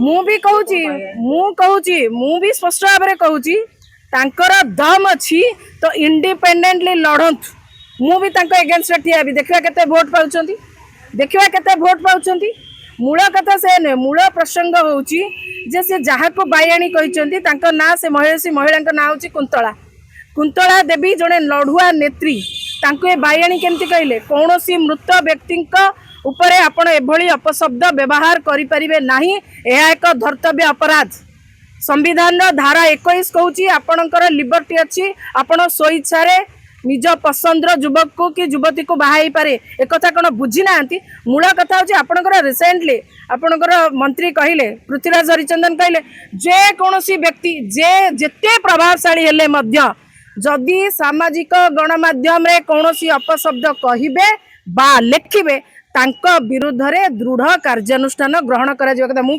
मु भी स्पष्ट भाव में कहूँ तांकर दम अच्छी तो इंडिपेंडेंटली लड़तु मु भी एगेन्स्ट ठिया देखा केते वोट पाउछंती देखा केते वोट पाउछंती मूल कथा से नुहे मूल प्रसंग होउची जे से जहाँ को बायाणी कहते ना से महिला ना हूँ कुंतला कुंतला देवी जड़े लड़ुआ नेत्री तांको बायाणी केमती कहले कौन सी मृत व्यक्ति उपरे आपण एभली अपशब्द व्यवहार करें ना यह एक धर्तव्य अपराध संविधान धारा 21 कहूँ आपणकर लिबर्टी अच्छी आपण स्वेच्छा निज पसंद युवक को कि युवती को बाहा पारे एक कथा कौन बुझी ना मूल कथा हूँ आपणकर रिसेंटली आपणकर मंत्री कहले पृथ्वीराज हरिचंदन कहले जे कौन व्यक्ति जे जेते प्रभावशाली हेले मध्य जदि सामाजिक गणमाध्यम रे कौन अपशब्द कहिबे बा लेखिबे तांको विरुद्ध रे दृढ़ कार्यानुष्ठान ग्रहण करा